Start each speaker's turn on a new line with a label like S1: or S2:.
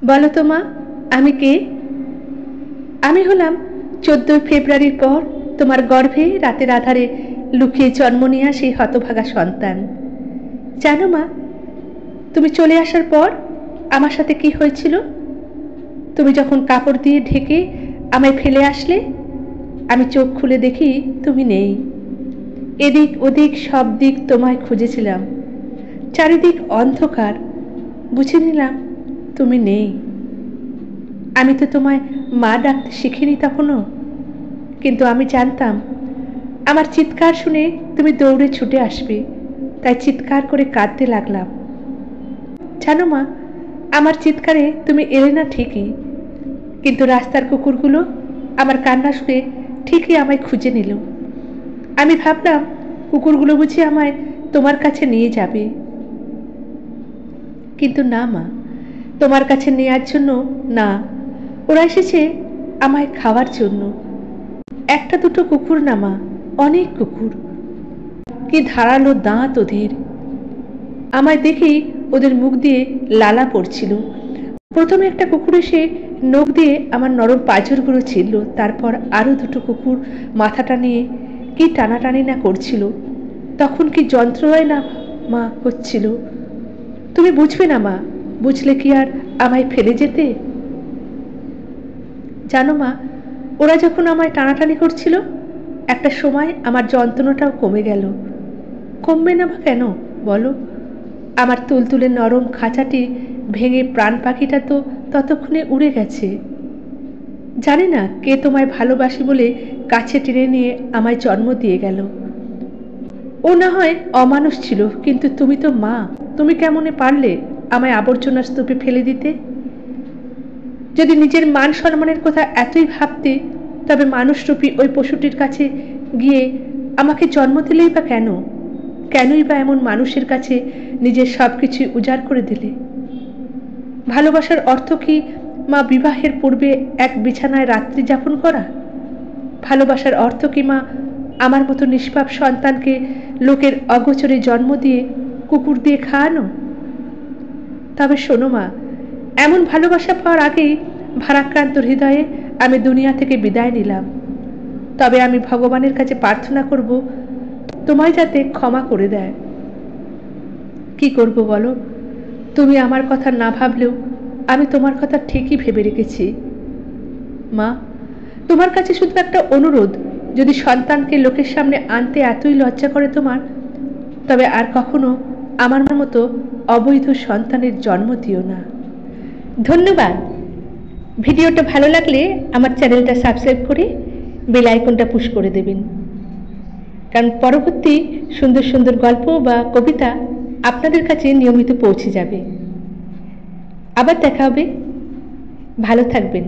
S1: বলো তো মা, আমি কে? আমি হলাম 14ই ফেব্রুয়ারির পর তোমার গর্ভে রাতের আধারে লুকিয়ে জন্ম নেওয়া সেই হতভাগা সন্তান। জানো মা, তুমি চলে আসার পর আমার সাথে কি হয়েছিল? তুমি যখন কাপড় দিয়ে ঢেকে আমায় ফেলে আসলে, আমি চোখ খুলে দেখি তুমি নেই। এদিক ওদিক সব দিক তোমায় খুঁজেছিলাম, চারিদিক অন্ধকার। বুঝে নিলাম তুমি নেই। আমি তো তোমায় মা ডাকতে শিখিনি তখনও, কিন্তু আমি জানতাম আমার চিৎকার শুনে তুমি দৌড়ে ছুটে আসবে, তাই চিৎকার করে কাঁদতে লাগলাম। জানো মা, আমার চিৎকারে তুমি এলে না ঠিকই, কিন্তু রাস্তার কুকুরগুলো আমার কান্না শুনে ঠিকই আমায় খুঁজে নিল। আমি ভাবলাম কুকুরগুলো বুঝি আমায় তোমার কাছে নিয়ে যাবে, কিন্তু না মা, তোমার কাছে নেয়ার জন্য না, ওরা এসেছে আমায় খাওয়ার জন্য। একটা দুটো কুকুর না মা, অনেক কুকুর। কি ধারালো দাঁত ওদের! আমায় দেখেই ওদের মুখ দিয়ে লালা পড়ছিল। প্রথমে একটা কুকুর এসে নখ দিয়ে আমার নরম পাঁজরগুলো ছিল, তারপর আরো দুটো কুকুর মাথাটা নিয়ে কি টানাটানি না করছিল। তখন কি যন্ত্রণায় না মা হচ্ছিল! তুমি বুঝবে না মা, বুঝলে কি আর আমায় ফেলে যেতে? জানো মা, ওরা যখন আমায় টানাটানি করছিল, একটা সময় আমার যন্ত্রণাটাও কমে গেল। কমবে না বা কেন বলো? আমার তুলতুলে নরম খাঁচাটি ভেঙে প্রাণ পাখিটা তো ততক্ষণে উড়ে গেছে। জানি না কে তোমায় ভালোবাসি বলে কাছে টেনে নিয়ে আমায় জন্ম দিয়ে গেল। ও না হয় অমানুষ ছিল, কিন্তু তুমি তো মা, তুমি কেমনে পারলে আমায় আবর্জনার স্তূপে ফেলে দিতে? যদি নিজের মান সম্মানের কথা এতই ভাবতে, তবে মানুষরূপী ওই পশুটির কাছে গিয়ে আমাকে জন্ম দিলেই বা কেন? কেনই বা এমন মানুষের কাছে নিজের সবকিছু উজাড় করে দিলে? ভালোবাসার অর্থ কি মা বিবাহের পূর্বে এক বিছানায় রাত্রি যাপন করা? ভালোবাসার অর্থ কি মা আমার মতো নিষ্পাপ সন্তানকে লোকের অগোচরে জন্ম দিয়ে কুকুর দিয়ে খাওয়ানো? তবে শোনো মা, এমন ভালোবাসা পাওয়ার আগেই ভারাক্রান্ত হৃদয়ে আমি দুনিয়া থেকে বিদায় নিলাম। তবে আমি ভগবানের কাছে প্রার্থনা করব তোমায় যাতে ক্ষমা করে দেয়। কি করব বলো? তুমি আমার কথা না ভাবলেও আমি তোমার কথা ঠিকই ভেবে রেখেছি। মা, তোমার কাছে শুধু একটা অনুরোধ, যদি সন্তানকে লোকের সামনে আনতে এতই লজ্জা করে তোমার, তবে আর কখনো আমার মতো অবৈধ সন্তানের জন্ম দিও না। ধন্যবাদ। ভিডিওটা ভালো লাগলে আমার চ্যানেলটা সাবস্ক্রাইব করে বেল আইকনটা পুশ করে দেবেন, কারণ পরবর্তী সুন্দর সুন্দর গল্প বা কবিতা আপনাদের কাছে নিয়মিত পৌঁছে যাবে। আবার দেখা হবে। ভালো থাকবেন।